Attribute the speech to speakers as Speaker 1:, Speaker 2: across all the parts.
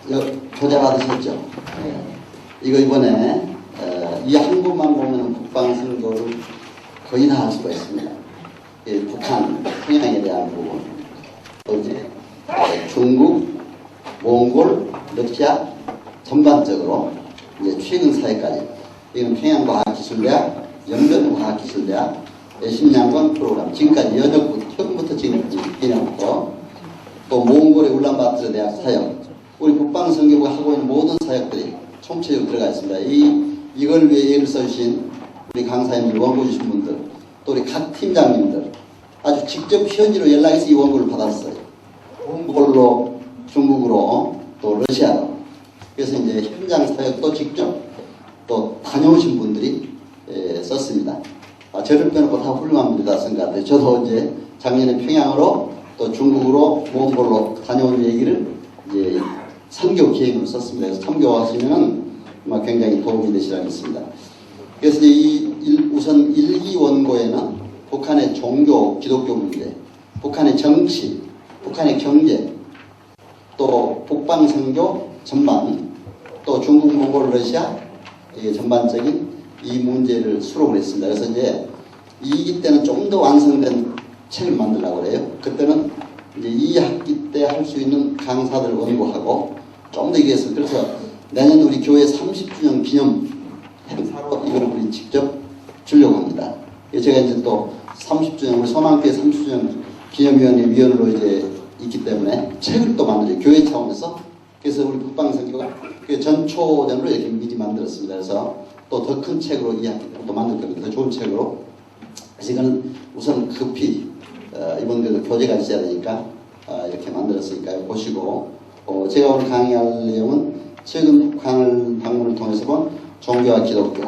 Speaker 1: 교재 받으셨죠? 이거 이번에 이 한 부분만 보면 북방선거를 거의 다 할 수가 있습니다. 북한, 평양에 대한 부분, 또 이제 중국, 몽골, 러시아 전반적으로 이제 최근 사회까지, 이건 평양과학기술대학, 연변과학기술대학, 신양관 프로그램, 지금까지 연역부터 처음부터 지금까지 기념부터, 또 몽골의 울란바토르 대학 사역, 우리 북방선교부가 하고 있는 모든 사역들이 총체적으로 들어가 있습니다. 이걸 위해 애를 써주신 우리 강사님들, 원고 주신 분들, 또 우리 각 팀장님들 아주 직접 현지로 연락해서 이 원고를 받았어요. 몽골로, 중국으로, 또 러시아로. 그래서 이제 현장 사역도 직접 또 다녀오신 분들이 썼습니다. 저를 빼놓고 다 훌륭한 분들이 다 쓴 것 같아요. 저도 이제 작년에 평양으로 또 중국으로, 몽골로 다녀온 얘기를 이제 선교 기획으로 썼습니다. 그래서 참고하시면 아마 굉장히 도움이 되시라고 믿습니다. 그래서 우선 1기 원고에는 북한의 종교, 기독교 문제, 북한의 정치, 북한의 경제, 또 북방선교 전반, 또 중국, 몽골, 러시아 전반적인 이 문제를 수록을 했습니다. 그래서 이제 2기 때는 좀 더 완성된 책을 만들려고 그래요. 그때는 이제 2학기 때 할 수 있는 강사들 원고하고 좀 더 얘기했어요. 그래서 내년 우리 교회 30주년 기념 행사로 이걸 우리 직접 주려고 합니다. 제가 이제 또 30주년, 우리 소망교회 30주년 기념위원회 위원으로 이제 있기 때문에 책을 또 만들어요. 교회 차원에서. 그래서 우리 북방선교가 전초전으로 이렇게 미리 만들었습니다. 그래서 또 더 큰 책으로 2학기 때 또 만들 겁니다. 더 좋은 책으로. 그래서 이건 우선 급히 이번 그 교재가 있어야 되니까 이렇게 만들었으니까요. 보시고 제가 오늘 강의할 내용은 최근 북한을 방문을 통해서 본 종교와 기독교,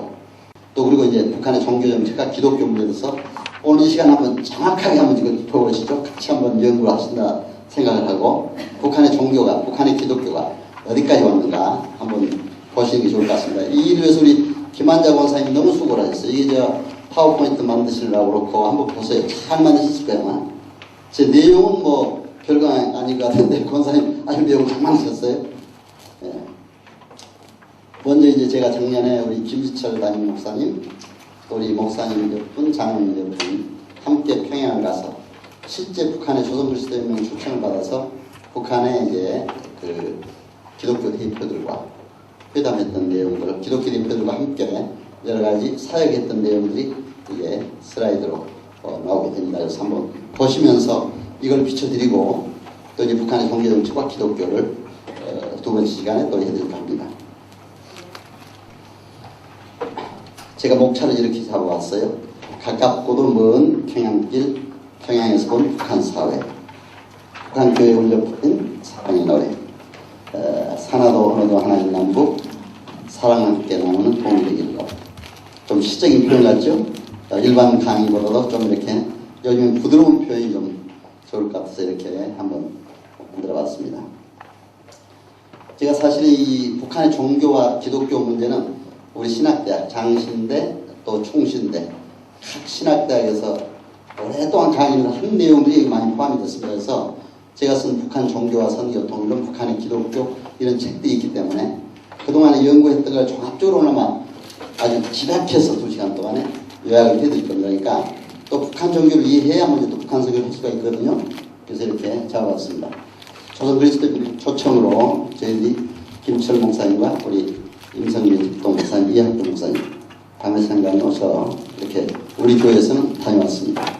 Speaker 1: 또 그리고 이제 북한의 종교 정책과 기독교 문제에 대해서 오늘 이 시간 한번 정확하게 한번 이거 짚어보시죠. 같이 한번 연구를 하신다 생각을 하고 북한의 종교가, 북한의 기독교가 어디까지 왔는가 한번 보시는 게 좋을 것 같습니다. 이 일을 위해서 우리 김한자 권사님이 너무 수고를 하셨어요. 이게 저 파워포인트 만드시려고 그렇고 한번 보세요. 잘 만드셨을 거예요. 제 내용은 뭐 별거 아닌 것 같은데 권사님 아주 내용 잘 만드셨어요. 예. 먼저 이제 제가 작년에 우리 김지철 담임 목사님, 또 우리 목사님 몇 분, 장로님 몇 분 함께 평양을 가서 실제 북한의 조선그리스도인명 초청을 받아서 북한의 이제 그 기독교 대표들과 회담했던 내용들, 기독교 대표들과 함께 여러 가지 사역했던 내용들이 이게 슬라이드로 나오게 됩니다. 그래서 한번 보시면서 이걸 비춰드리고 또 이제 북한의 종교 정책과 기독교를 두 번째 시간에 또 해드릴까 합니다. 제가 목차를 이렇게 잡아왔어요. 가깝고도 먼 평양길, 평양에서 본 북한 사회, 북한 교회에 울려 퍼진 사랑의 노래, 산하도 언어도 하나인 남북, 사랑 함께 나누는 도움이 되길로. 좀 시적인 표현 같죠? 일반 강의보다도 좀 이렇게 요즘 부드러운 표현이 좀 좋을 것 같아서 이렇게 한번 만들어봤습니다. 제가 사실 이 북한의 종교와 기독교 문제는 우리 신학대학, 장신대, 또 총신대, 각 신학대학에서 오랫동안 강의를 한 내용들이 많이 포함이 됐습니다. 그래서 제가 쓴 북한 종교와 선교 통일론, 북한의 기독교 이런 책들이 있기 때문에 그동안에 연구했던 걸 종합적으로나마 아주 집약해서 2시간 동안에 요약을 해드릴 겁니다. 그러니까 또 북한 종교를 이해해야 먼저 또 북한 선교를 할 수가 있거든요. 그래서 이렇게 잡아봤습니다. 조선 그리스도 초청으로 저희들이 김철 목사님과 우리 임성민 목사님, 이학도 목사님 밤에 생각이 오셔서 이렇게 우리 교회에서는 다녀왔습니다.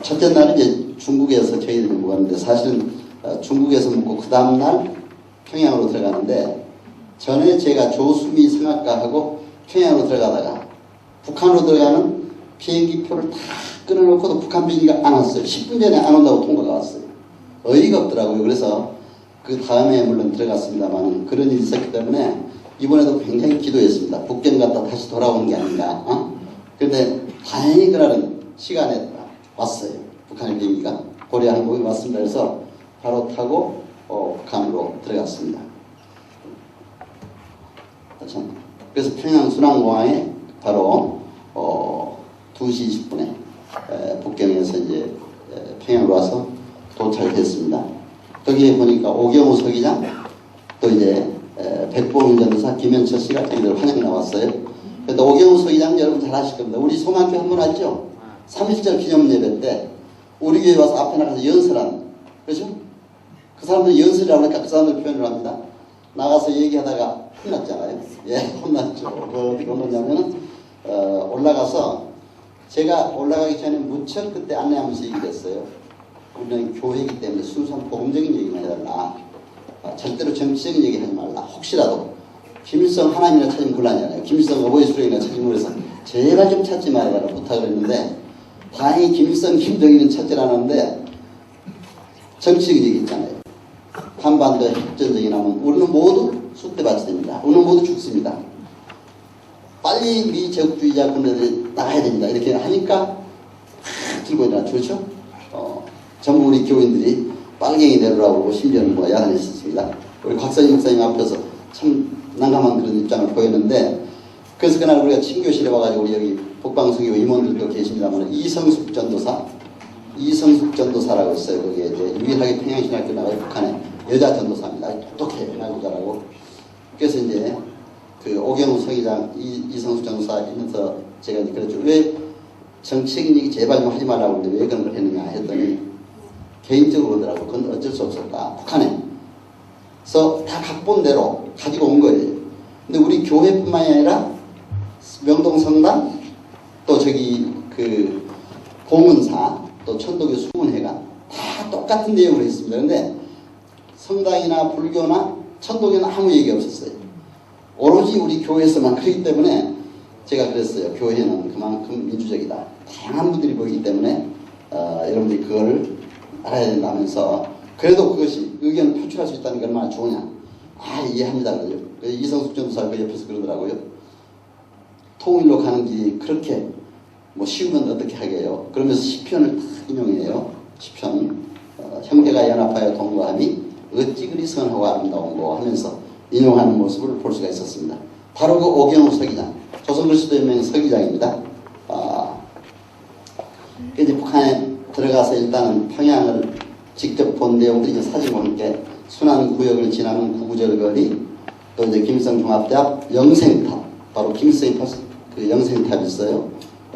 Speaker 1: 첫째 날은 이제 중국에서 저희들이 묵었는데 사실은 중국에서 묵고 그 다음날 평양으로 들어가는데 전에 제가 조수미 성악가하고 평양으로 들어가다가 북한으로 들어가는 비행기표를 다 끊어놓고도 북한 비행기가 안 왔어요. 10분 전에 안 온다고 통과가 왔어요. 어이가 없더라고요. 그래서 그 다음에 물론 들어갔습니다만 그런 일이 있었기 때문에 이번에도 굉장히 기도했습니다. 북경 갔다 다시 돌아오는 게 아닌가. 그런데 다행히 그날은 시간에 왔어요. 북한의 비행기가 고려항공이 왔습니다. 그래서 바로 타고 북한으로 들어갔습니다. 그래서 평양 순환공항에 바로 2시 20분에 북경에서 이제 평양으로 와서 도착했습니다. 거기에 보니까 오경우 서기장, 또 이제 백봉일 전도사, 김현철 씨가 저희들 환영 나왔어요. 그런데 오경우 서기장 여러분 잘 아실 겁니다. 우리 소망교 한 번 왔죠? 3.1절 기념 예배 때 우리 교회 와서 앞에 나가서 연설한, 그렇죠? 그 사람들이 연설이라고 하니까 그 사람들 표현을 합니다. 나가서 얘기하다가 혼났잖아요. 예, 혼났죠. 어떻게 혼났냐면은 올라가서 제가 올라가기 전에 무척 그때 안내하면서 얘기를 했어요. 우리는 교회이기 때문에 순수한 복음적인 얘기만 해달라. 절대로 정치적인 얘기 하지 말라. 혹시라도 김일성 하나님이나 찾으면 곤란이잖아요. 김일성 어버이 수령이나 찾으면 그래서 제발 좀 찾지 말아라 부탁을 했는데, 다행히 김일성, 김정일은 찾질 않았는데 정치적인 얘기 있잖아요. 한반도 핵전쟁이 나면 우리는 모두 쑥대밭이 됩니다. 우리는 모두 죽습니다. 빨리 미 제국주의자 군대들이 나가야 됩니다. 이렇게 하니까 들고 일어나, 그렇죠? 전부 우리 교인들이 빨갱이 내로라고 심지어는 뭐 야단했었습니다. 우리 곽선임 목사님 앞에서 참 난감한 그런 입장을 보였는데, 그래서 그날 우리가 친교실에 와가지고 우리 여기 북방성교 임원들도 계십니다만 이성숙 전도사라고 있어요. 거기에 이제 유일하게 평양신학교 나가요. 북한에 여자 전도사입니다. 똑똑해, 나고 잘하고. 그래서 이제 그 오경우 서기장, 이성숙 전도사 이면서 제가 이제 그랬죠. 왜 정치적인 얘기 제발 좀 하지 말라고 그러는데 왜 그런 걸 했느냐 했더니 개인적으로 그러더라고. 그건 어쩔 수 없었다. 북한에서 다 각본대로 가지고 온 거예요. 근데 우리 교회뿐만이 아니라 명동성당, 또 저기 그 봉은사, 또 천도교 수문회가 다 똑같은 내용으로 있습니다. 근데 성당이나 불교나 천도교는 아무 얘기 없었어요. 오로지 우리 교회에서만 그렇기 때문에 제가 그랬어요. 교회는 그만큼 민주적이다. 다양한 분들이 보이기 때문에 여러분들이 그걸 알아야 된다면서, 그래도 그것이 의견을 표출할 수 있다는 게 얼마나 좋으냐. 이해합니다. 그죠? 이성숙 전도사가 그 옆에서 그러더라고요. 통일로 가는 길이 그렇게 뭐 쉬우면 어떻게 하게요. 그러면서 시편을 딱 인용해요. 시편 형제가 연합하여 동거함이 어찌 그리 선하고 아름다운고 하면서 인용하는 모습을 볼 수가 있었습니다. 바로 그 오경우 서기장, 조선그리스도연맹 서기장입니다. 이제 북한에 들어가서 일단은 평양을 직접 본 내용들이 이제 사진 보니까 순안구역을 지나는 구구절거리, 또 이제 김일성 종합대학 영생탑, 바로 김일성이 그 영생탑이 있어요.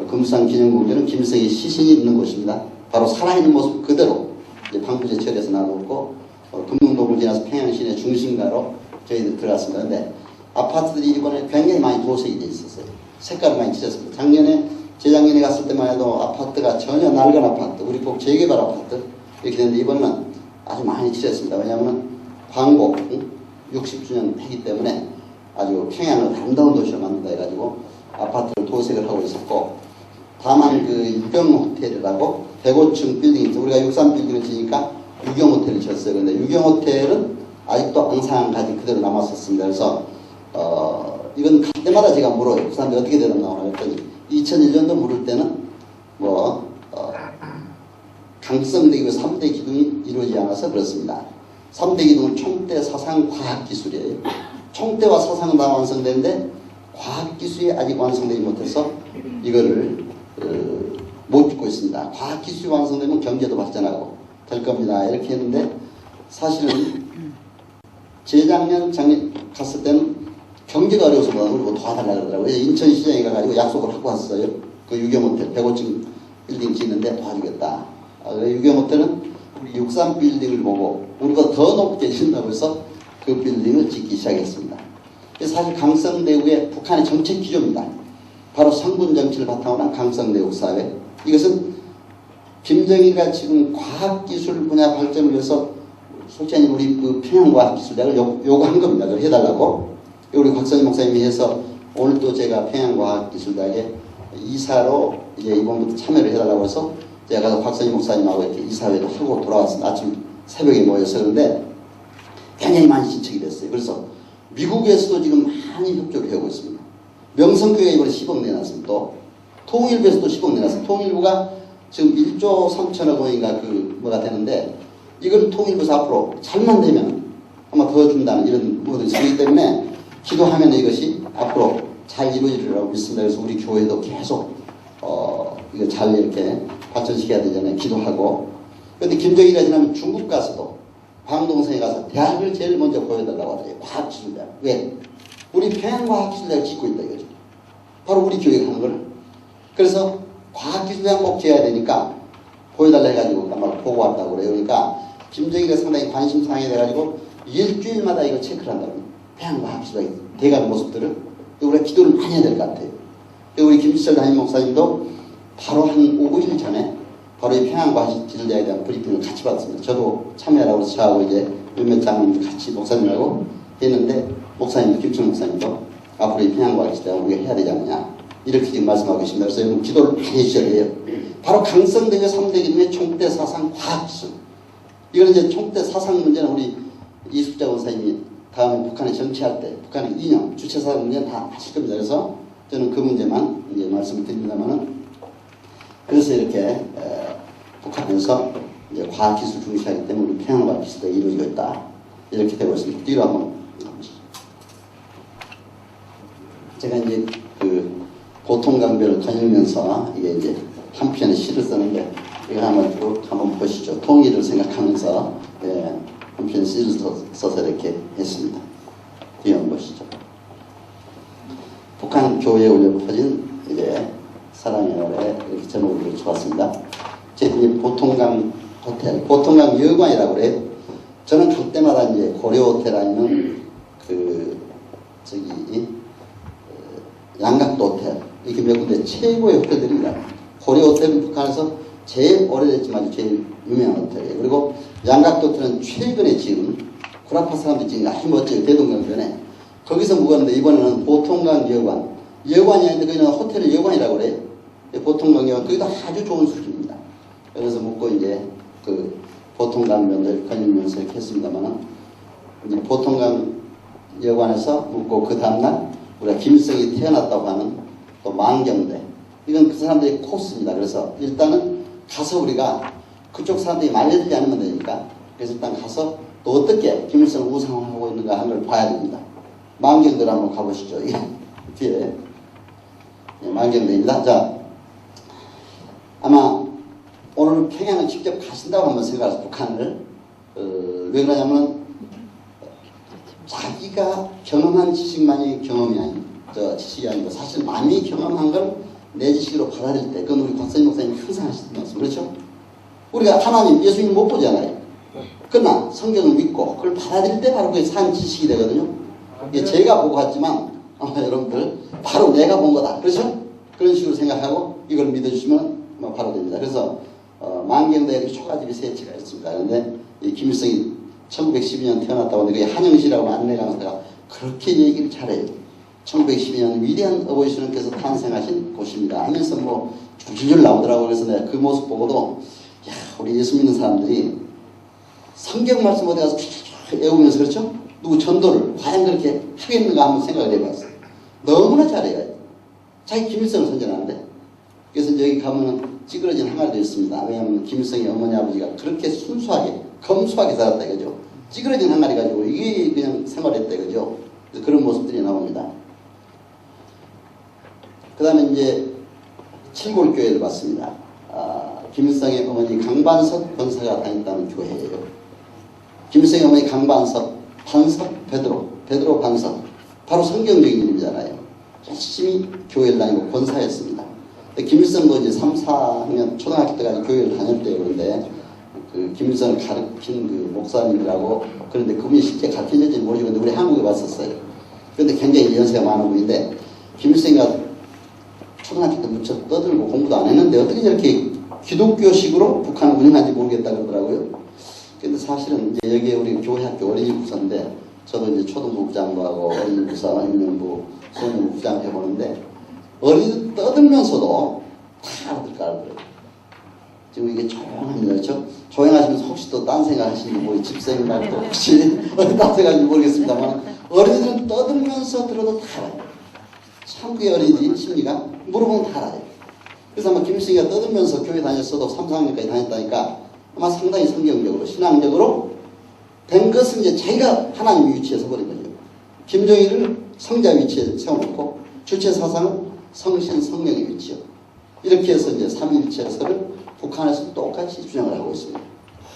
Speaker 1: 금수산 기념공원은 김일성의 시신이 있는 곳입니다. 바로 살아있는 모습 그대로 이제 방부제 처리해서 놔뒀고, 금능동을 지나서 평양 시내 중심가로 저희들 들어갔습니다. 근데 아파트들이 이번에 굉장히 많이 도색이 돼 있었어요. 색깔을 많이 칠했습니다. 재작년에 갔을 때만 해도 아파트가 전혀 낡은 아파트, 우리 꼭 재개발 아파트 이렇게 됐는데, 이번에는 아주 많이 칠했습니다. 왜냐하면 광복 60주년 했기 때문에 아주 평양을 아름다운 도시로 만든다 해가지고 아파트를 도색을 하고 있었고, 다만 그 유경호텔이라고 105층 빌딩이 있죠. 우리가 63 빌딩을 지니까 유경호텔을 지었어요. 근데 유경호텔은 아직도 앙상하게 그대로 남았었습니다. 그래서 이건 갈 때마다 제가 물어요. 그 사람들이 어떻게 되나 그랬더니 2001년도 물을 때는 뭐 강성대교 3대 기둥이 이루어지지 않아서 그렇습니다. 3대 기둥은 총대, 사상, 과학기술이에요. 총대와 사상은 다 완성되는데 과학기술이 아직 완성되지 못해서 이거를 못 짓고 있습니다. 과학기술이 완성되면 경제도 발전하고 될 겁니다. 이렇게 했는데, 사실은 재작년 작년 갔을 때는 경제가 어려워서 우리 도와달라고 그러더라고요. 인천시장에 가가지고 약속을 하고 왔어요. 그 유경호텔 105층 빌딩 짓는데 도와주겠다. 유경호텔은 우리 63 빌딩을 보고 우리가 더 높게 짓는다고 해서 그 빌딩을 짓기 시작했습니다. 사실 강성대국의 북한의 정책 기조입니다. 바로 성분 정치를 바탕으로 한 강성대국 사회. 이것은 김정일이가 지금 과학기술 분야 발전을 위해서 솔직히 우리 그 평양과학기술대학을 요구한 겁니다. 그걸 해달라고. 우리 곽선임 목사님이 해서 오늘 또 제가 평양과학기술대학에 이사로 이제 이번부터 참여를 해달라고 해서 제가 가서 곽선임 목사님하고 이렇게 이사회도 하고 돌아왔습니다. 아침 새벽에 모여서. 그런데 굉장히 많이 신청이 됐어요. 그래서 미국에서도 지금 많이 협조를 하고 있습니다. 명성교회가 이번에 10억 내놨습니다. 또 통일부에서도 10억 내놨습니다. 통일부가 지금 1조 3천억 원인가 그 뭐가 되는데, 이걸 통일부에서 앞으로 잘만 되면 아마 더 준다는 이런 부분이 있기 때문에 기도하면 이것이 앞으로 잘 이루어지리라고 믿습니다. 그래서 우리 교회도 계속 이거 잘 이렇게 발전시켜야 되잖아요. 기도하고. 그런데 김정일이 지나면 중국 가서도 광동성에 가서 대학을 제일 먼저 보여달라고 하더래요. 과학기술대학. 왜? 우리 평양과학기술대학을 짓고 있다 이거죠. 바로 우리 교회가 하는 거를. 그래서 과학기술대학 꼭 지어야 되니까 보여달라 해가지고 아마 보고 왔다고 그래요. 그러니까 김정일이 상당히 관심사항이 돼가지고 일주일마다 이거 체크를 한다고. 평양과학기술대학 대학 모습들을. 우리가 기도를 많이 해야 될 것 같아요. 우리 김지철 담임 목사님도 바로 한 5일 전에 바로 이 평양과학기술대학에 대한 브리핑을 같이 받았습니다. 저도 참여하라고 해서 저하고 이제 몇몇 장님도 같이 목사님하고 했는데 목사님도 김철 목사님도 앞으로 이 평양과학기술대학을 우리가 해야 되지 않느냐 이렇게 지금 말씀하고 계십니다. 그래서 여러분 기도를 많이 해주셔야 돼요. 바로 강성대교 3대 기둥의 총대 사상 과학기술. 이거는 이제 총대 사상 문제는 우리 이숙자 원사님이 다음에 북한에 정치할 때 북한의 이념, 주체사상 문제는 다 하실 겁니다. 그래서 저는 그 문제만 이제 말씀을 드립니다만은 그래서 이렇게 북한에서 이제 과학기술 중시하기 때문에 우리 평양과학기술대가 이루어지고 있다. 이렇게 되고 있습니다. 뒤로 한번 가보시죠. 제가 이제 그 고통강별을 거닐면서 이게 이제 한 편의 시를 쓰는데 이거 한번 보시죠. 통일을 생각하면서 한 편의 시를 써서 이렇게 했습니다. 뒤에 한번 보시죠. 북한 교회에 올려 퍼진 이제 사랑의 노래 이렇게 제목을 쳐봤습니다. 제 이제 보통강 호텔, 보통강 여관이라고 그래요. 저는 갈 때마다 이제 고려 호텔 아니면 양각도 호텔 이렇게 몇 군데 최고의 호텔들입니다. 고려 호텔은 북한에서 제일 오래됐지만 제일 유명한 호텔이에요. 그리고 양각도 호텔은 최근에 지은 구라파 사람들이 지금 아주 멋져요. 대동강변에 거기서 묵었는데 이번에는 보통강 여관. 여관이 아닌데 그냥 호텔의 여관이라고 그래요. 보통강 여관. 거기도 아주 좋은 수준입니다. 그래서 묵고 이제 그 보통강변을 거닐면서 이렇게 했습니다만은 이제 보통강 여관에서 묵고 그 다음날 우리가 김일성이 태어났다고 하는 또 망경대. 이건 그 사람들의 코스입니다. 그래서 일단은 가서 우리가 그쪽 사람들이 말려들지 않으면 되니까 그래서 일단 가서 또 어떻게 김일성을 우상하고 있는가 하는 걸 봐야 됩니다. 망경대로 한번 가보시죠. 뒤에 망경대입니다. 자, 아마 오늘 평양을 직접 가신다고 한번 생각해서 북한을 왜 그러냐면 자기가 경험한 지식만이 경험이 지식이 아니고 사실 남이 경험한 걸 내 지식으로 받아들일 때 그건 우리 곽선임 목사님이 항상 하시던 말씀. 그렇죠? 우리가 하나님 예수님 못 보잖아요. 그러나 성경을 믿고 그걸 받아들일 때 바로 그게 산 지식이 되거든요. 이게 제가 보고 갔지만 여러분들 바로 내가 본 거다. 그렇죠? 그런 식으로 생각하고 이걸 믿어주시면 바로 됩니다. 그래서 만경대에 초가집이 세 채가 있습니다. 그런데 이 김일성이 1912년 태어났다고 하는데 그게 한영시라고 안내 강사가 그렇게 얘기를 잘해요. 1912년 위대한 어버이신께서 탄생하신 곳입니다 하면서 뭐 줄줄 나오더라고요. 그래서 내가 그 모습 보고도 야, 우리 예수 믿는 사람들이 성경 말씀 어디 가서 외우면서 그렇죠? 누구 전도를 과연 그렇게 하겠는가 한번 생각을 해봤어요. 너무나 잘해요. 자기 김일성을 선전하는데. 그래서 여기 가면은 찌그러진 항아리도 있습니다. 왜냐하면 김일성의 어머니 아버지가 그렇게 순수하게 검소하게 살았다 이거죠. 찌그러진 항아리 가지고 이게 그냥 생활했다 이거죠. 그런 모습들이 나옵니다. 그 다음에 이제 칠골교회를 봤습니다. 김일성의 어머니 강반석 권사가 다녔다는 교회예요. 김일성의 어머니 강반석, 반석 베드로 반석. 바로 성경적인 이름이잖아요. 열심히 교회를 다니고 권사였습니다. 김일성도 이제 3, 4학년 초등학교 때까지 교회를 다닐 때 그런데 그 김일성을 가르친 그 목사님이라고 그런데 그분이 실제 가르쳤는지 모르겠는데 우리 한국에 왔었어요. 그런데 굉장히 연세가 많은 분인데 김일성이가 초등학교 때 무척 떠들고 공부도 안 했는데 어떻게 저렇게 기독교식으로 북한을 운영하는지 모르겠다 그러더라고요. 근데 사실은 이제 여기에 우리 교회학교 어린이부서인데 저도 이제 초등부장도 하고 어린이부서, 인명부, 소년부장 해보는데 어린이들 떠들면서도 다 알아들어요. 지금 이게 조용합니다. 그렇죠? 조용하시면서 혹시 또 딴 생각 하시는 뭐 집생이나 또 혹시 딴 생각인지 모르겠습니다만 어린이들은 떠들면서 들어도 다 알아요. 참 그게 어린이들 심리가 물어보면 다 알아요. 그래서 아마 김일성이가 떠들면서 교회 다녔어도 3, 4학년까지 다녔다니까 아마 상당히 성경적으로 신앙적으로 된 것은 이제 자기가 하나님 위치에 서버린 거죠. 김정일을 성자 위치에 세워놓고 주체 사상은 성신 성령의 위치요. 이렇게 해서 이제 삼위일체설을 북한에서 똑같이 주장을 하고 있습니다.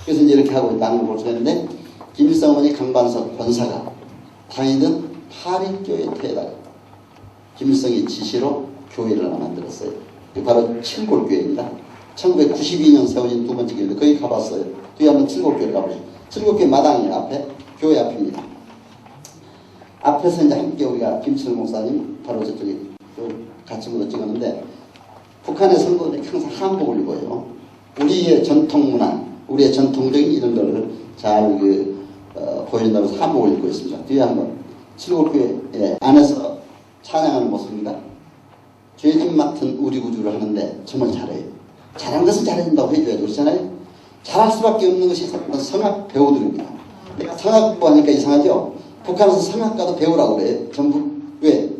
Speaker 1: 그래서 이제 이렇게 하고 있다는 걸 볼 수가 있는데 김일성 어머니 강반석 권사가 다니던 파리교회 퇴에다가 김일성의 지시로 교회를 하나 만들었어요. 바로 칠골교회입니다. 1992년 세워진 두 번째 교회인데 거기 가봤어요. 뒤에 한번 칠골교회 가보시죠. 칠골교회 마당이에요. 앞에 교회 앞입니다. 앞에서 이제 함께 우리가 김철 목사님 바로 저쪽에 같이 묻어 찍었는데 북한의 선거는 항상 한복을 입어요. 우리의 전통 문화, 우리의 전통적인 이런 거를 잘 보여준다고 해서 한복을 입고 있습니다. 뒤에 한번 칠골교회 안에서 찬양하는 모습입니다. 죄진 맡은 우리 구주를 하는데 정말 잘해요. 잘한 것은 잘해야 된다고 해줘야죠. 그렇잖아요. 잘할 수밖에 없는 것이 성악 배우들입니다. 내가 성악부 하니까 이상하죠? 북한에서 성악가도 배우라고 그래요. 전부. 왜?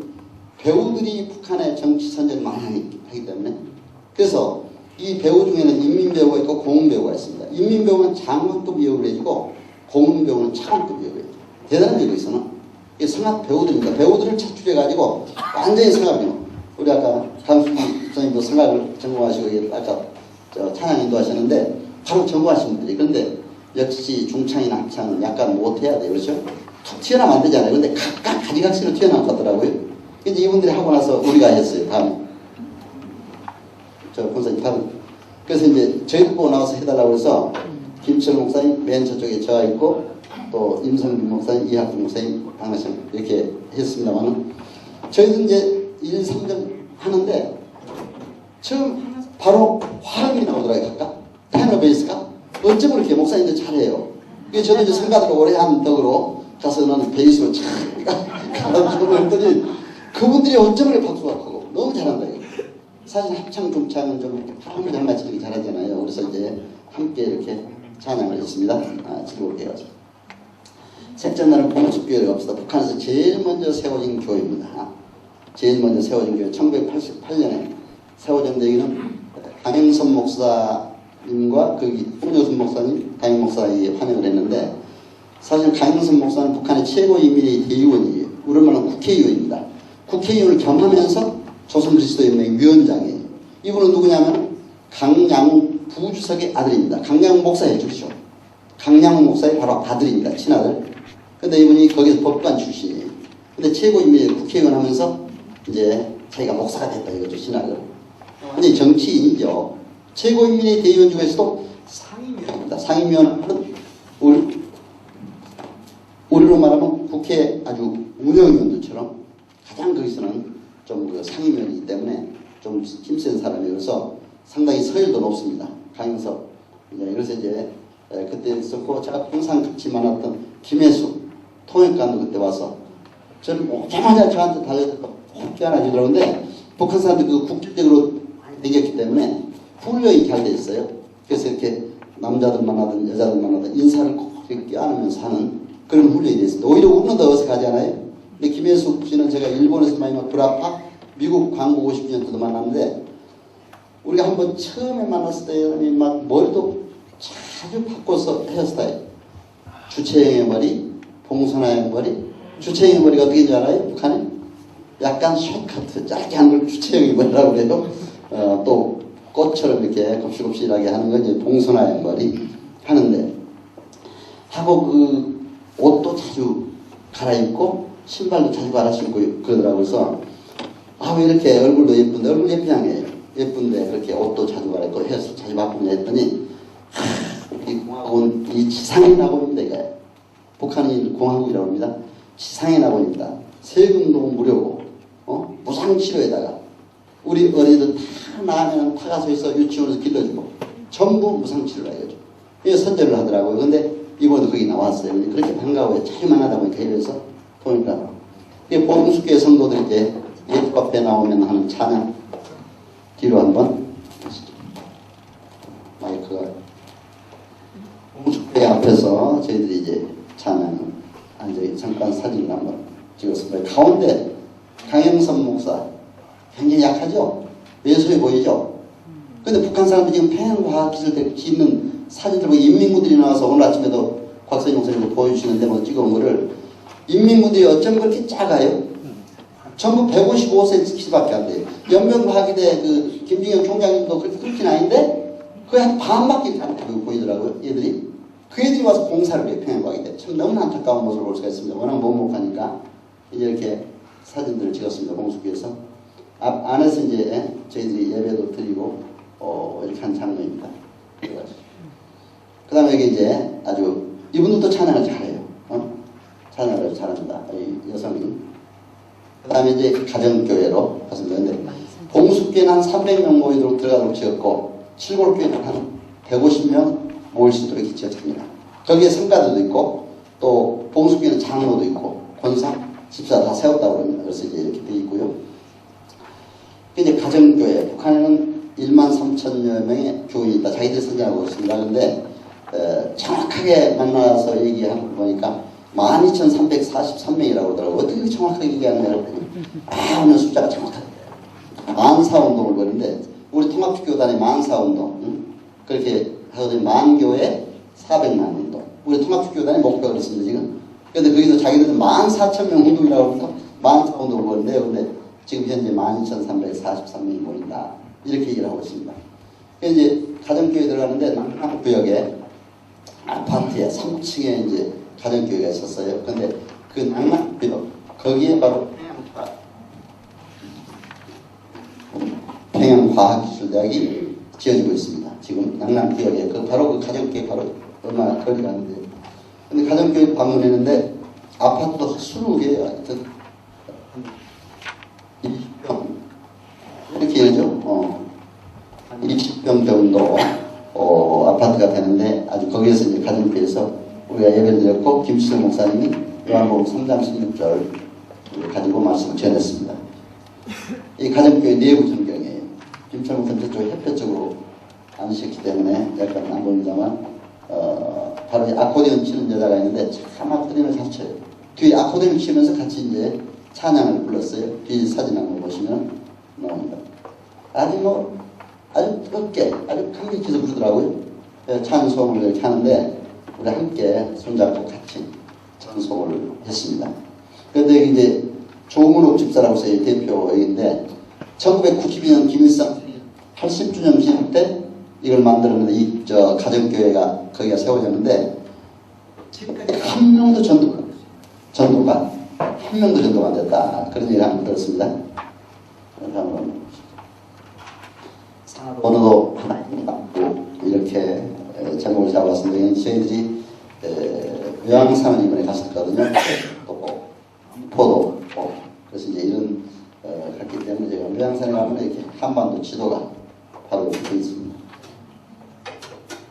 Speaker 1: 배우들이 북한의 정치 선전을 많이 하기 때문에. 그래서 이 배우 중에는 인민배우가 있고 공문배우가 있습니다. 인민배우는 장관급 배우를 해주고 공문배우는 차관급 배우를 해줘요. 대단한 배우가 있어요. 이게 성악 배우들입니다. 배우들을 차출해가지고 완전히 성악이요. 우리 아까 강수기 선생님도 성악을 전공하시고 아까 찬양 인도하셨는데 바로 전공하신 분들이. 그런데 역시 중창이나 합창은 약간 못해야 돼요. 그렇죠? 툭 튀어나오면 안 되잖아요. 근데 각각 가지각색으로 튀어나올 것 같더라고요. 이제 이분들이 하고 나서 우리가 했어요. 다음에. 본사님 다음. 그래서 이제 저희도 보고 나와서 해달라고 해서 김철 목사님 맨 저쪽에 저와 있고 또 임성빈 목사님, 이학준 목사님, 방하신 이렇게 했습니다만은 저희도 이제 1, 3점 하는데 처음 바로 화음이 나오더라고요. 각각. 테너 베이스가. 어쩜 그렇게 목사님들 잘해요. 그래서 저는 이제 성가대로 오래 한 덕으로 가서는 베이스로 참 가르치고 했더니 그분들이 어쩜 그렇게 박수가 크고 너무 잘한다. 이거. 사실 합창, 중창은 좀 화음을 잘 맞추는 게 잘하잖아요. 그래서 이제 함께 이렇게 찬양을 했습니다. 즐겁게 해가지고. 셋째 날은 봉축교회가 없어서 북한에서 제일 먼저 세워진 교회입니다. 제일 먼저 세워진 교회 1988년에 세워진 데기는 강영선 목사님과 거기 홍여순 목사님, 강영 목사에 환영을 했는데 사실 강영선 목사는 북한의 최고 인민의 대의원이에요. 우리말은 국회의원입니다. 국회의원을 겸하면서 조선그리스도연맹 위원장이에요. 이분은 누구냐면 강양욱 부주석의 아들입니다. 강양욱 목사의 주죠. 강양욱 목사의 바로 아들입니다. 친아들. 근데 이분이 거기서 법관 출신이에요. 근데 최고인민의 국회의원 하면서 이제 자기가 목사가 됐다 이거죠. 신학을. 근데 정치인이죠. 최고인민의 대의원 중에서도 상임위원입니다. 상임위원은 우리로 말하면 국회 아주 운영위원들처럼 가장 거기서는 좀 그 상임위원이기 때문에 좀 힘센 사람이어서 상당히 서열도 높습니다. 강영석. 그래서 이제 그때 있었고 제가 항상 같이 만났던 김혜수 통역관도 그때 와서 저는 오자마자 저한테 달려서 혹시 하나 주더라고요. 근데 북한 사람들이 그 국제적으로 되겠기 때문에 훈련이 잘 돼 있어요. 그래서 이렇게 남자들 만나든 여자들 만나든 인사를 꼭 이렇게 껴안으면서 하는 그런 훈련이 돼 있습니다. 오히려 우리는 더 어색하지 않아요? 근데 김혜수 씨는 제가 일본에서 많이 브라파 미국 광고 50주년 때도 만났는데 우리가 한번 처음에 만났을 때 막 머리도 자주 바꿔서 헤어스타일. 주체형의 머리, 봉선화의 머리. 주체형의 머리가 어떻게 인지 알아요? 북한에? 약간 숏커트, 짧게 하는 걸 주체형의 머리라고 그래요. 또 꽃처럼 이렇게 곱실곱실하게 하는 건 이제 봉선화의 머리 하는데 하고 그 옷도 자주 갈아입고 신발도 자주 갈아 신고 그러더라고요. 그래서 왜 이렇게 얼굴도 예쁜데 얼굴 예쁘장해요. 예쁜데 그렇게 옷도 자주 갈아입고 헤어스타일 자주 바꾸냐 했더니 이 공화국은 이 지상의 낙원입니다. 이게 북한이 공화국이라고 합니다. 지상의 낙원입니다. 세금도 무료고 무상치료에다가 우리 어린이들 다 나가면 타가소에서 유치원에서 길러주고 전부 무상치료를 해야죠. 그래서 선전을 하더라고요. 근데 이번에 거기 나왔어요. 그렇게 반가워요. 자주 만나다 보니까 이래서 보니까 봉숙교회 성도들 이제 예수 앞에 나오면 하는 찬양 뒤로 한번 하시죠. 마이크가 봉숙교회 앞에서 저희들이 이제 찬양을 앉아 잠깐 사진을 한번 찍었습니다. 가운데 강영선 목사 굉장히 약하죠? 왜소해 보이죠? 근데 북한 사람들이 지금 팽과학기술대 짓는 사진들 보고 인민군들이 나와서 오늘 아침에도 곽선영 목사님도 보여주시는데 뭐 찍어온 거를 인민군들이 어쩜 그렇게 작아요? 전부 155cm밖에 안 돼요. 연명과학기대 그 김중영 총장님도 그렇게 크긴 아닌데 거의 한 반밖에 안 보이더라고요. 얘들이 그 애들이 와서 공사를 해, 평양과학에. 참 너무나 안타까운 모습을 볼 수가 있습니다. 워낙 먹먹하니까 이렇게 사진들을 찍었습니다. 공수기에서. 안에서 이제 저희들이 예배도 드리고 이렇게 한 장면입니다. 그 다음에 여기 이제 아주 이분들도 찬양을 잘해요. 찬양을 잘합니다. 이 여성이. 그 다음에 이제 가정교회로 갔습니다. 근데 봉숙교회는 한 300명 모이도록 들어가도록 지었고 칠골교회는 한 150명 모일 수 있도록 이렇게 지었습니다. 거기에 성가들도 있고 또 봉숙교회는 장로도 있고 권사, 집사 다 세웠다고 합니다. 그래서 이제 이렇게 되어 있고요. 이제 가정교회, 북한에는 1만 3천여 명의 교인이 있다. 자기들이 선정하고 있습니다. 그런데 정확하게 만나서 얘기하는 거 보니까 12,343명이라고 그러더라고요. 어떻게 정확하게 얘기하느냐고 하는 숫자가 정확하게 만사운동을 벌이는데 우리 통합교단의 만사운동 그렇게 하거든요. 만교회 400만 운동. 우리 통합교단의 목표가 그렇습니다. 지금. 그런데 거기서 자기들은 14,000명 운동이라고 해서 만사운동을 벌이는데요. 근데 지금 현재 12,343명이 모인다. 이렇게 얘기를 하고 있습니다. 이제 가정교회 들어가는데 남남구역에 아파트에 3층에 이제 가정교회가 있었어요. 근데 그 남남구역 거기에 바로 평양과학기술대학이 지어지고 있습니다. 지금 남남구역에 바로 그 가정교회 바로 얼마 거리가 안 돼요. 근데 가정교회 방문했는데 아파트도 20개 하여튼 20평 이렇게 얘기죠. 20평 정도 아파트가 되는데 아주 거기에서 이제 가정교회에서 우리가 예배를 드렸고 김치성 목사님이 요한복음 3장 16절 가지고 말씀을 전했습니다. 이 가정교회 내부 전경이에요. 김치성 목사님 저쪽 햇볕 쪽으로 앉으셨기 때문에 약간 안 보입니다만 바로 아코디언 치는 여자가 있는데 참 아코디언을 잘 쳐요. 뒤에 아코디언을 치면서 같이 이제 찬양을 불렀어요. 뒤 사진 한번 보시면 나옵니다. 아주 뜨겁게 아주 감격해서 부르더라고요. 찬송을 이렇게 하는데 우리 함께 손잡고 같이 찬송을 했습니다. 그런데 이제 조문옥 집사라고 해서 대표인데 1992년 김일성 80주년 기념 때 이걸 만들었는데 이 가정교회가 거기가 세워졌는데 지금까지 한 명도 전도가 한 명도 전도가 안 됐다. 그런 얘기를 한번 들었습니다. 오늘도 하나님이 받고 이렇게 제목을 잡았습니다. 저희들이 외항산을 이번에 갔었거든요. 또 포도 그래서 이제 이런 갔기 때문에 제가 외항산에 가면 이렇게 한반도 지도가 바로 이렇게 있습니다.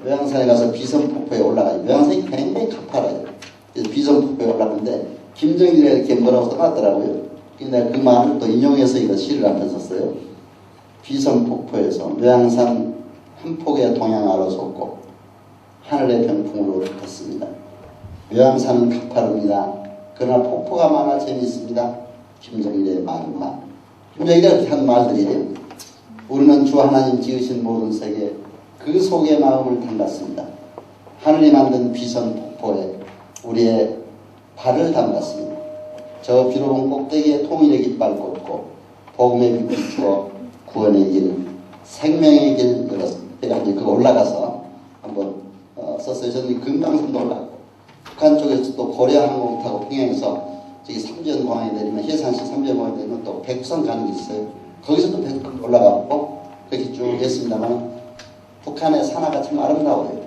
Speaker 1: 외항산에 가서 비선폭포에 올라가요. 외항산이 굉장히 가파라요. 그래서 비선폭포에 올라가는데 김정일이 이렇게 뭐라고 써놨더라고요. 근데 그 말을 또 인용해서 이거 시를 한편 썼어요. 비선폭포에서 외항산 한 폭의 동양아로 솟고 하늘의 병풍으로 덮었습니다. 외항산은 가파릅니다. 그러나 폭포가 많아 재미있습니다. 김정일의 말만. 김정일이 이렇게 한 말들이에요. 우리는 주 하나님 지으신 모든 세계 그 속의 마음을 담갔습니다. 하늘이 만든 비선폭포에 우리의 발을 담갔습니다. 저 비로운 꼭대기에 통일의 깃발 꽂고 복음의 빛 비추어 구원의 길, 생명의 길 열었습니다. 제가 이제 그거 올라가서 한번 썼어요. 저는 금강산도 올라가고 북한 쪽에서 또 고려항공 타고 평양에서 저기 삼전공항에 내리면 해산시 삼전공항에 내리면 또 백두산 가는 게 있어요. 거기서 또 백두산 올라가고 그렇게 쭉 했습니다만 북한의 산하가 참 아름다워요.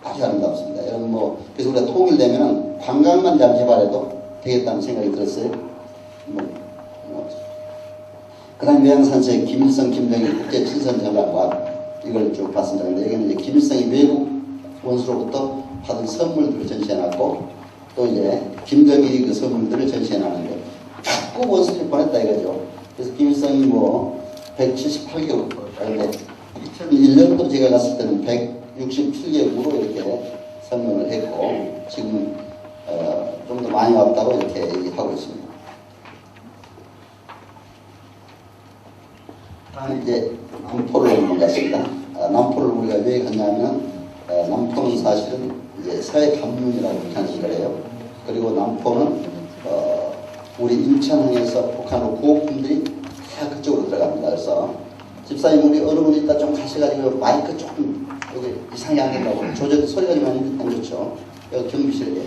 Speaker 1: 아주 아름답습니다. 여러분 그래서 우리가 통일되면 관광만 잘 개발해도 되겠다는 생각이 들었어요. 그 다음 외항산서의 김일성, 김정일 국제친선전략과 이걸 쭉 봤습니다. 근데 여기는 이제 김일성이 외국 원수로부터 받은 선물들을 전시해놨고 또 이제 김정일이 그 선물들을 전시해놨는데 자꾸 원수를 보냈다 이거죠. 그래서 김일성이 178개국 그런데 2001년도 제가 갔을 때는 167개국으로 이렇게 선물을 했고 지금 좀 더 많이 왔다고 이렇게 얘기하고 있습니다. 다음 이제 남포를 넘어갔습니다. 남포를 우리가 왜 갔냐면 남포는 사실은 이제 서해 감문이라고 북한이 그래요. 그리고 남포는 우리 인천항에서 북한으로 구호품들이 다 그쪽으로 들어갑니다. 그래서 집사님 우리 어느 분이 있다 좀 가셔가지고 마이크 조금 여기 이상하게 안 된다고 조절 소리가 좀 안 좋죠. 여기 경비실에.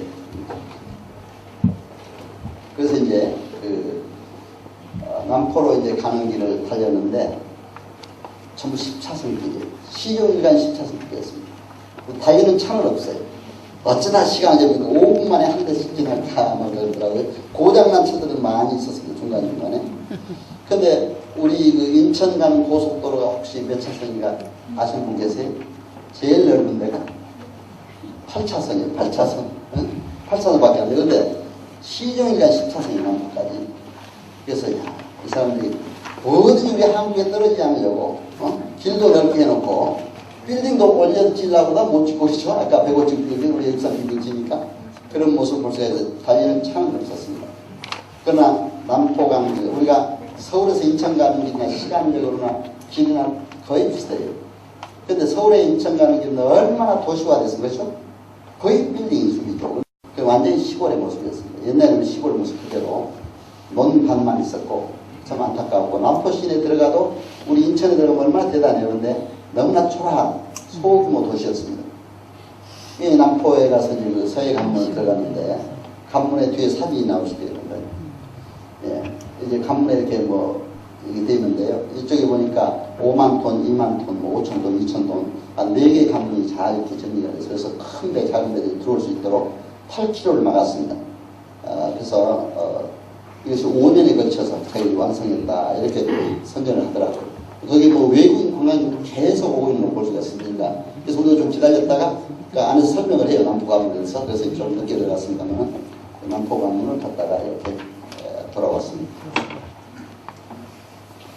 Speaker 1: 그래서 이제 남포로 이제 가는 길을 달렸는데 전부 10차선 길이에요. 시종일관 10차선 길이었습니다. 달리는 차는 없어요. 어쩌다 시간을 재보니까 5분 만에 한 대씩 지나가 막 그러더라고요. 고장난 차들은 많이 있었습니다. 중간중간에. 근데 우리 그 인천 가는 고속도로가 혹시 몇 차선인가 아시는 분 계세요? 제일 넓은 데가 8차선이에요. 8차선. 응? 8차선밖에 안 돼요. 근데 시종일관 10차선이 남까지. 그래서 야, 이 사람들이 뭐든지 우리 한국에 떨어지지 않으려고 길도 넓게 해놓고 빌딩도 올려지려고다 못 짓고 있죠. 아까 150 빌딩 우리 역사 빌딩 지니까 그런 모습을 볼 수가 있어서 달리는 차는 없었습니다. 그러나 남포강 우리가 서울에서 인천 가는 길이나 시간적으로나 길이나 거의 비슷해요. 근데 서울에 인천 가는 길은 얼마나 도시화됐습니까? 그렇죠? 거의 빌딩 수비죠. 그 완전히 시골의 모습이었습니다. 옛날에는 시골 모습 그대로 논밭만 있었고 참 안타까웠고 남포 시내에 들어가도 우리 인천에 들어가면 얼마나 대단해요. 그런데 너무나 초라한 소규모 도시였습니다. 이 남포에 가서 그 서해 관문을 들어갔는데 관문에 뒤에 사진이 나오시대요. 예, 이제 관문에 이렇게 뭐 이게 되어 있는데요. 이쪽에 보니까 5만 톤, 2만 톤, 뭐 5천 톤, 2천 톤 한 4개의 관문이 잘 이렇게 정리가 돼서 그래서 큰 배, 작은 배들이 들어올 수 있도록 8km를 막았습니다. 그래서 이것이 5년에 걸쳐서 거의 완성했다 이렇게 선전을 하더라고요. 거기 뭐 외국인 관광객이 계속 오고 있는 걸 볼 수가 있습니다. 그래서 우리도 좀 기다렸다가 그 안에서 설명을 해요. 남포관문에서. 그래서 좀 늦게 들어갔습니다만 남포관문을 갔다가 이렇게 돌아왔습니다.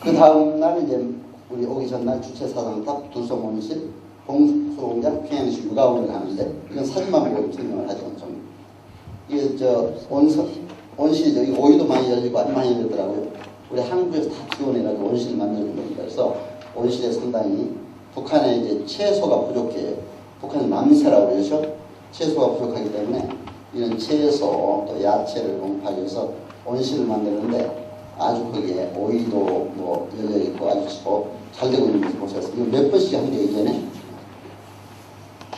Speaker 1: 그 다음 날 이제 우리 오기 전날 주체사상탑, 두성온실, 봉수공장, 평양시 육아원을 가는데 이건 사진만 보고 설명을 하죠. 좀. 이게 온실이죠. 이 오이도 많이 열리고 아주 많이 열리더라고요. 우리 한국에서 다 지원해가지고 온실을 만드는 겁니다. 그래서 온실에 상당히 북한에 이제 채소가 부족해요. 북한은 남새라고 그러죠. 채소가 부족하기 때문에 이런 채소 또 야채를 공급하기 위해서 온실을 만드는데 아주 거기에 오이도 뭐 열려있고 아주 잘 되고 있는 것을 보셨어요. 이거 몇 번씩 한 게 이전에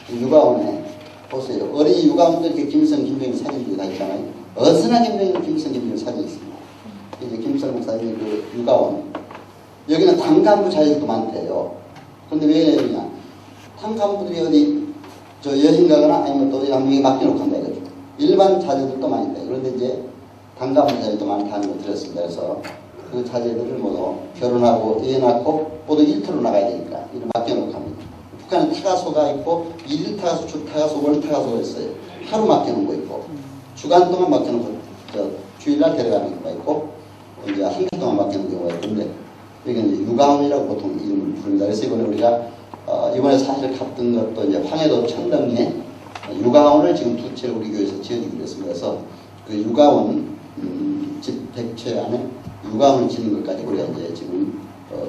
Speaker 1: 육아원에 보세요. 어린이 육아원도 이렇게 김일성, 김정일 사진들이 다 있잖아요. 어디서나 김일성, 김정일 사진이 있습니다. 이제 김일성 목사님 그 육아원. 여기는 단간부 자녀들도 많대요. 그런데 왜 이러냐. 단간부들이 어디 저 여행 가거나 아니면 또 어디 한명에 맡겨놓고 한다 이거죠. 일반 자녀들도 많이 있다. 그런데 이제 단간부 자녀도 많다는 걸 들었습니다. 그래서 그 자녀들을 모두 결혼하고 애 낳고 모두 일터로 나가야 되니까 이를 맡겨놓고 합니다. 북한은 타가소가 있고 일일 타가소, 주 타가소, 월 타가소가 있어요. 하루 맡겨놓은 거 있고 주간 동안 맡겨놓고 주일날 데려가는 경우가 있고 이제 한 달 동안 맡겨놓은 경우가 있는데 여기는 이제 육아원이라고 보통 이름을 부릅니다. 그래서 이번에 우리가 이번에 사실 갔던 것도 이제 황해도 청덕리에 육아원을 지금 두 채를 우리 교회에서 지어주기로 했습니다. 그래서 그 육아원 집 100채 안에 육아원을 짓는 것까지 우리가 이제 지금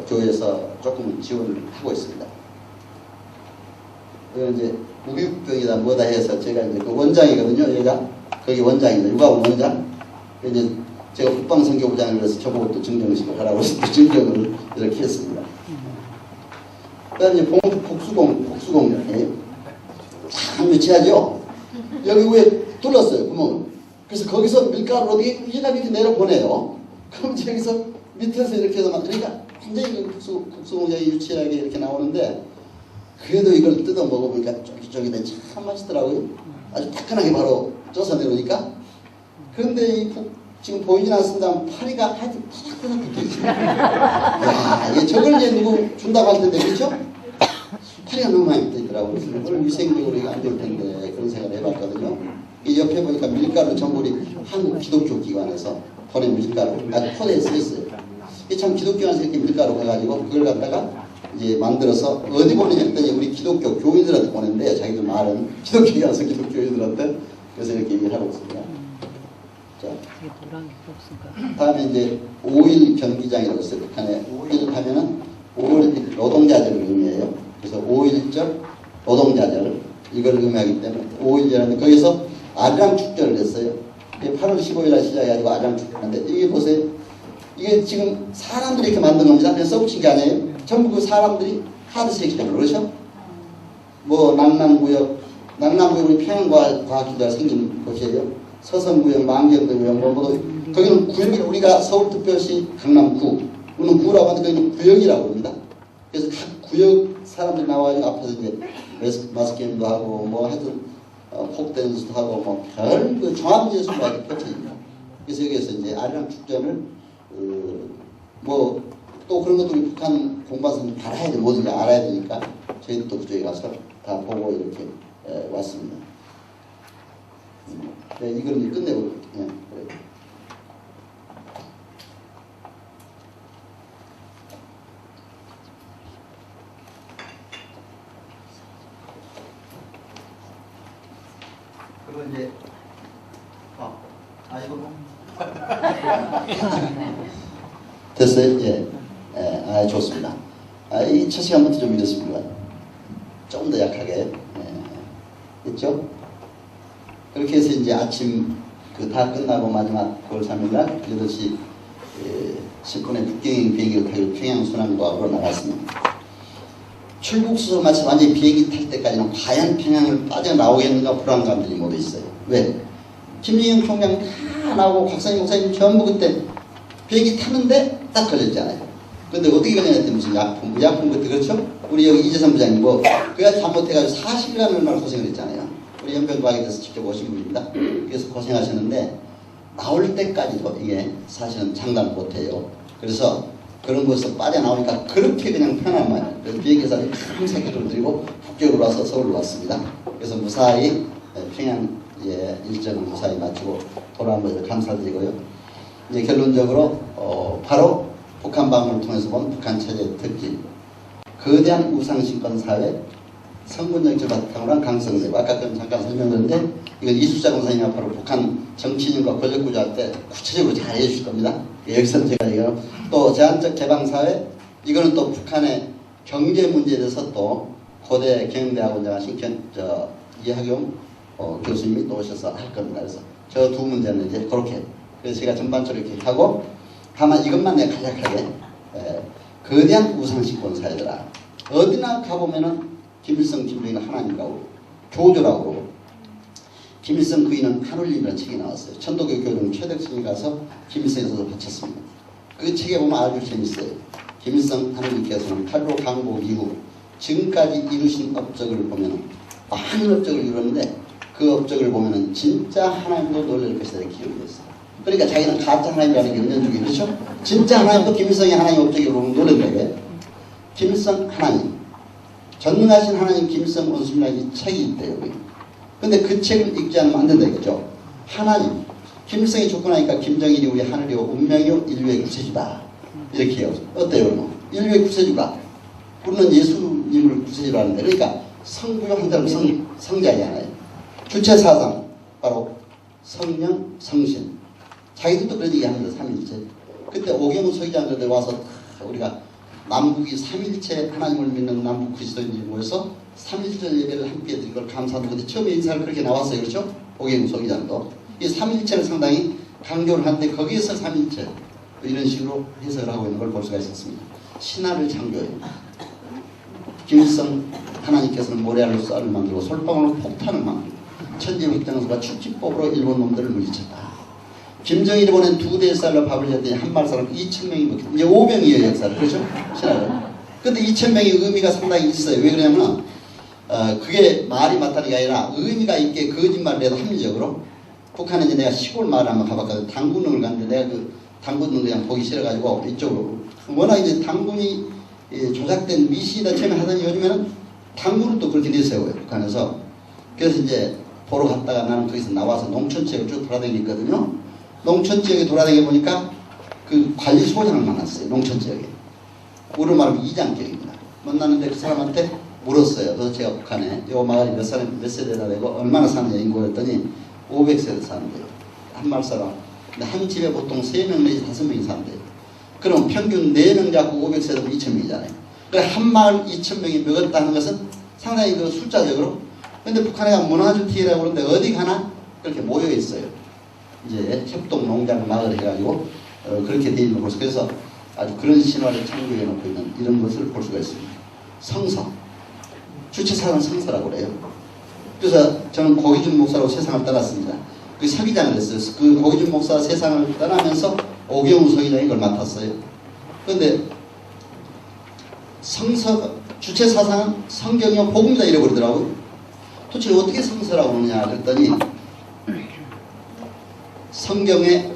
Speaker 1: 교회에서 조금 지원을 하고 있습니다. 그 이제 우육병이다 뭐다 해서 제가 이제 그 원장이거든요. 얘가 거기 원장입니다. 육아원 원장. 이제 제가 국방선교부장을 해서 저보고 또 증정식을 하라고 해서 또 증정을 이렇게 했습니다. 그 다음에 이제 복수공장. 참 유치하죠? 여기 위에 뚫었어요, 구멍을. 그래서 거기서 밀가루를 어떻게 이렇게 내려보내요. 그럼 저기서 밑에서 이렇게 해서 그러니까 완전히 복수공장이 유치하게 이렇게 나오는데 그래도 이걸 뜯어 먹어보니까 쫄깃쫄깃해 참 맛있더라고요. 아주 따끈하게 바로 쪄서 내놓으니까. 그런데 지금 보이진 않습니다. 파리가 아주 타닥타닥 붙어있어요. 야, 이게 저걸 이제 누구 준다고 할 텐데, 그렇죠? 파리가 너무 많이 붙어있더라고요. 그래서 이걸 위생적으로 이거 안 될 텐데, 그런 생각을 해봤거든요. 이 옆에 보니까 밀가루 전부 한국 기독교 기관에서 보낸 밀가루, 아주 포대에 쓰였어요. 이게 참 기독교관에서 이렇게 밀가루 해가지고 그걸 갖다가 이제 만들어서 어디 보내냐 했더니 우리 기독교 교인들한테 보냈는데 자기들 말은 기독교에 가서 기독교인들한테 그래서 이렇게 얘기를 하고 있습니다. 자, 다음에 이제 5일 경기장이라고 있어요. 북한에 5일 하면은 5일 노동자절을 의미해요. 그래서 5일절 노동자절 이걸 의미하기 때문에 5일절인데 거기서 아리랑 축제를 했어요. 8월 15일날 시작해가지고 아리랑 축제를 하는데 이게 보세요. 이게 지금 사람들이 이렇게 만든 겁니다. 그냥 써붙인 게 아니에요. 전부 그 사람들이 하드세이기 그렇죠? 뭐 남남구역은 평양과학기가 생긴 곳이에요. 서성구역, 만경구역, 거기는 구역이 우리가 서울특별시 강남구는 구라고 하는데 거기는 구역이라고 합니다. 그래서 각 구역 사람들이 나와가지고 앞에서 이제 마스게임도 하고 뭐 하여튼 폭댄스도 하고 뭐 별 그 종합예술과 이렇게 펼쳐집니다. 그래서 여기에서 이제 아리랑 축전을 뭐 또 그런 것도 우리 북한 공부하서 알아야 돼. 뭐든지 알아야 되니까 저희도 또 그쪽에 가서 다 보고 이렇게 왔습니다. 네, 이걸 이제 끝내고 그래요. 그리고 이제 이거 됐어요? 예. 좋습니다. 이 첫 시간부터 좀 이랬습니다. 조금 더 약하게. 됐죠? 그렇게 해서 이제 아침 다 끝나고 마지막 9월 3일날 8시 10분에 북경행 비행기를 타고 평양 순환도하러 나갔습니다. 출국수속 마치 완전히 비행기 탈 때까지는 과연 평양을 빠져나오겠는가 불안감들이 모두 있어요. 왜? 김정일 총장 다 나오고 곽상희 목사님 전부 그때 비행기 타는데 딱 걸렸잖아요. 근데 어떻게 걸렸냐면 무슨 약품 그때 그렇죠? 우리 여기 이재선 부장님 그가 잘못해가지고 40일간 얼마나 고생을 했잖아요. 우리 연변과학에 대해서 직접 오신 분입니다. 그래서 고생하셨는데 나올 때까지도 이게 사실은 장담 못해요. 그래서 그런 것에서 빠져나오니까 그렇게 그냥 편한 말. 그래서 비행기사를 큰 새끼를 들고 북쪽으로 와서 서울로 왔습니다. 그래서 무사히 평양 일정을 무사히 마치고 돌아온 것을 감사드리고요. 이제 결론적으로 바로 북한 방문을 통해서 본 북한 체제의 특질, 거대한 우상신권 사회, 성군정치를 바탕으로 한 강성대고 아까 잠깐 설명드렸는데 이건 이수자 권사님이 앞으로 북한 정치인과 권력구조할 때 구체적으로 잘 해주실 겁니다. 여기서는 제가 이거 또 제한적 개방사회 이거는 또 북한의 경제 문제에 대해서 또 고대 경영대학원장 하신 이학용 교수님이 또 오셔서 할 겁니다. 그래서 저 두 문제는 이제 그렇게 그래서 제가 전반적으로 이렇게 하고 다만 이것만 내가 간략하게 거대한 우상신권 사회더라. 어디나 가보면은 김일성, 김정일은 하나님이라고 교조라고 김일성 그이는 하늘림이라는 책이 나왔어요. 천도교 교령 최덕순이 가서 김일성에서도 바쳤습니다. 그 책에 보면 아주 재밌어요. 김일성 하느님께서는 8.15 강복 이후 지금까지 이루신 업적을 보면 많은 업적을 이뤘는데 그 업적을 보면 진짜 하나님도 놀랄 것이다 이렇게 기록이 됐어요. 그러니까 자기는 가짜 하나님이라는 게 은연중에 그렇죠? 진짜 하나님도 김일성이 하나님 업적을 보면 놀랄거예요. 김일성 하나님 전능하신 하나님 김일성 원수님이라는 이 책이 있대요. 근데 그 책을 읽지 않으면 안 된다 이거죠. 하나님 김일성이 죽고 나니까 김정일이 우리 하늘이요 운명이요 인류의 구세주다 이렇게 해요. 어때요? 그러면? 인류의 구세주가 우리는 예수님을 구세주로 하는데 그러니까 성부요 한 사람 성자이잖아요. 주체사상 바로 성령 성신 자기들도 그런 얘기합니다. 삼일체. 그때 오경우 서기장들 와서 우리가 남북이 삼일체 하나님을 믿는 남북 그리스도인들이 모여서 삼일절 예배를 함께 드린 걸 감사하는 건데 처음에 인사를 그렇게 나왔어요. 그렇죠? 오경우 서기장도 이 삼일체를 상당히 강조를 하는데 거기에서 삼일체 이런 식으로 해석을 하고 있는 걸 볼 수가 있었습니다. 신화를 창조해요. 김일성 하나님께서는 모래알로 쌀을 만들고 솔방울로 폭탄을 만들고 천지백장수가 축지법으로 일본 놈들을 물리쳤다. 김정일이 보낸 2대 쌀로 밥을 줬더니 한 말 사람 2,000명이 먹혔다. 이제 5병이에요 역사를. 그렇죠? 신화를. 근데 2,000명의 의미가 상당히 있어요. 왜 그러냐면 그게 말이 맞다는 게 아니라 의미가 있게 거짓말을 해도 합리적으로 북한에 이제 내가 시골 마을 한번 가봤거든. 당군을 갔는데 내가 그 당군을 그냥 보기 싫어가지고 이쪽으로 워낙 이제 당군이 조작된 미신이다 처음에 하더니 요즘에는 당군을 또 그렇게 내세워요. 북한에서. 그래서 이제 보러 갔다가 나는 거기서 나와서 농촌지역을 쭉 돌아다니거든요. 농촌지역에 돌아다니 보니까 그 관리소장을 만났어요. 농촌지역에. 우리로 말하면 이장격입니다. 만났는데 그 사람한테 물었어요. 그래서 제가 북한에 요 마을이 몇 세대나 되고 얼마나 사느냐 인구를 했더니 500세대 사는데요. 한 마을 사람. 근데 한 집에 보통 3명 내지 5명이 산대요. 그럼 평균 4명 잡고 500세대면 2,000명이잖아요. 그래 한 마을 2,000명이 먹었다는 것은 상당히 그 숫자적으로. 근데 북한에 가면 문화주티라고 그러는데 어디 가나 그렇게 모여 있어요. 이제 협동 농장 마을 해가지고 그렇게 돼 있는 곳. 그래서 아주 그런 신화를 창조해 놓고 있는 이런 것을 볼 수가 있습니다. 성서, 주체사상 성서라고 그래요. 그래서 저는 고기준 목사로 세상을 떠났습니다. 그 서기장을 했어요. 그 고기준 목사 세상을 떠나면서 오경우 서기장이 그걸 맡았어요. 그런데 성서, 주체사상은 성경이요 복음이다 이래 버리더라고요. 도대체 어떻게 성서라고 하느냐 그랬더니 성경에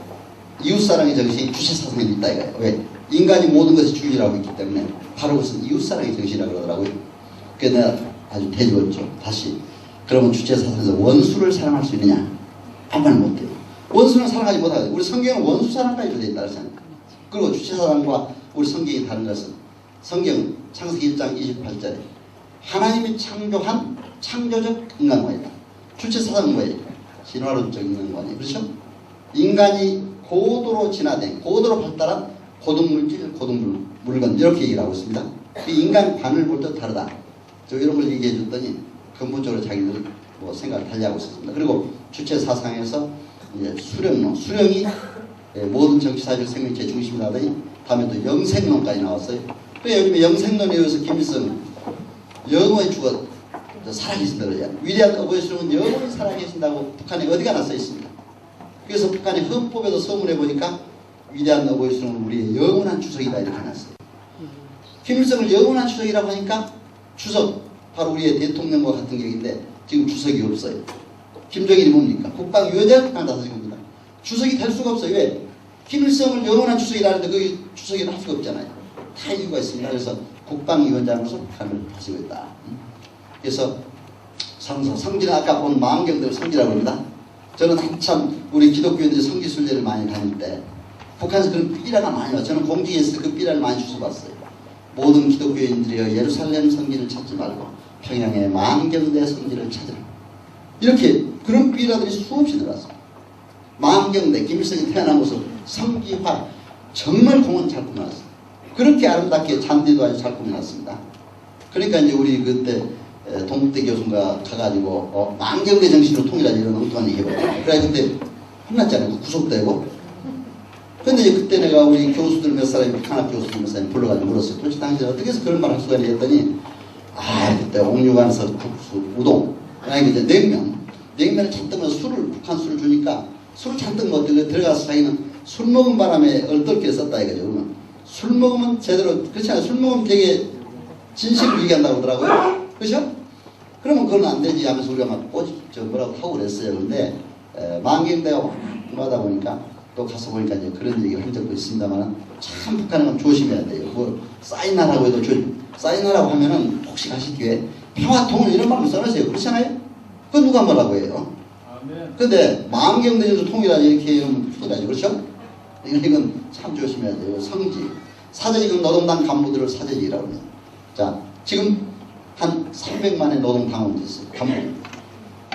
Speaker 1: 이웃사랑의 정신이 주체사상에 있다 이거예요. 왜? 인간이 모든 것이 주의라고 있기 때문에 바로 그것은 이웃사랑의 정신이라고 그러더라고요. 그래서 내가 아주 대집었죠. 다시 그러면 주체사상에서 원수를 사랑할 수 있느냐? 아무 말 못해요. 원수는 사랑하지 못하거든요. 우리 성경은 원수 사랑까지 되어 있다 그랬잖아요. 그리고 주체사상과 우리 성경이 다른 것은 성경 창세기 1장 28절에 하나님이 창조한 창조적 인간관이다. 주체사상은 뭐예요? 신화론적 인간관이에요. 그렇죠? 인간이 고도로 진화된, 고도로 발달한 고등물질, 고등물건 이렇게 얘기를 하고 있습니다. 그 인간관을 볼 때 다르다. 저 이런 걸 얘기해 줬더니 근본적으로 자기들 뭐 생각을 달리하고 있었습니다. 그리고 주체사상에서 이제 수령론, 수령이 모든 정치사회적 생명체 중심이라 하더니 다음에 또 영생론까지 나왔어요. 또 요즘에 영생론에 의해서 김일성은 영원히 죽어 살아계신다 그러잖아요. 위대한 어버이 수령은 영원히 살아계신다고 북한에 어디가 나 써 있습니다. 그래서 북한의 헌법에도 서문해 보니까 위대한 어버이 수령은 우리의 영원한 주석이다 이렇게 해놨어요. 김일성을 영원한 주석이라고 하니까 주석, 바로 우리의 대통령과 같은 격인데 지금 주석이 없어요. 김정일이 뭡니까? 국방위원장 다섯입니다. 주석이 될 수가 없어요. 왜? 김일성을 영원한 주석이라는데 그 주석이라 할 수가 없잖아요. 다 이유가 있습니다. 그래서 국방위원장으로서 북한을 다스리고 있다. 그래서 성서, 성지는 아까 본 망경대로 성지라고 합니다. 저는 한참 우리 기독교인들이 성지순례를 많이 다닐 때 북한에서 그런 삐라가 많이 와요. 저는 공직에서 그 삐라를 많이 주워봤어요. 모든 기독교인들이여 예루살렘 성지를 찾지 말고 평양의 망경대 성지를 찾으라. 이렇게 그런 삐라들이 수없이 들어왔어요. 망경대, 김일성이 태어난 모습, 성지화 정말 공은 잘 꾸며놨어요. 그렇게 아름답게 잔디도 아주 잘 꾸며놨습니다. 그러니까 이제 우리 그때 동국대 교수가 가가지고 망경대 정신으로 통일하자 이런 엉뚱한 얘기 해봤죠. 그래 그때 혼났잖아요. 구속되고. 근데 이제 그때 내가 우리 교수들 몇 사람이 북한학 교수들 몇 사람이 불러가지고 물었어요. 도대체 당신 어떻게 해서 그런 말 할 수가 있냐 했더니 그때 옥류관에서 국수, 우동 그러니까 이제 냉면을 잔뜩 넣어서 술을 북한 술을 주니까 술을 잔뜩 넣어 들어가서 자기는 술 먹은 바람에 얼떨결에 썼다 이거죠. 그러면 술 먹으면 제대로 그렇지 않아요. 술 먹으면 되게 진실을 얘기한다고 하더라고요. 그렇죠? 그러면 그건 안 되지 하면서 우리가 막 뭐라고 하고 그랬어요. 근데 만경대가 하다 보니까 또 가서 보니까 이제 그런 얘기를 한 적도 있습니다만 참 북한은 조심해야 돼요. 뭐 사인하라고 해도 사인하라고 하면은 혹시 가실 기회에 평화통일 이런 말을 써놓으세요. 그렇잖아요? 그건 누가 뭐라고 해요? 근데 만경대에도 통일하지 이렇게 하면 큰일나죠. 그렇죠? 이건 참 조심해야 돼요. 성지. 사제지금 노동당 간부들을 사제지라고 해요. 자, 지금 한 300만의 노동당원들이 있어요. 간부.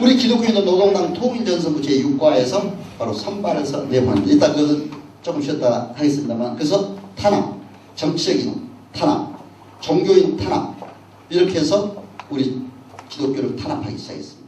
Speaker 1: 우리 기독교인들 노동당 통일전선부 제6과에서 바로 선발해서 내보냅니다. 이따 그것은 조금 쉬었다 하겠습니다만 그래서 탄압, 정치적인 탄압, 종교인 탄압 이렇게 해서 우리 기독교를 탄압하기 시작했습니다.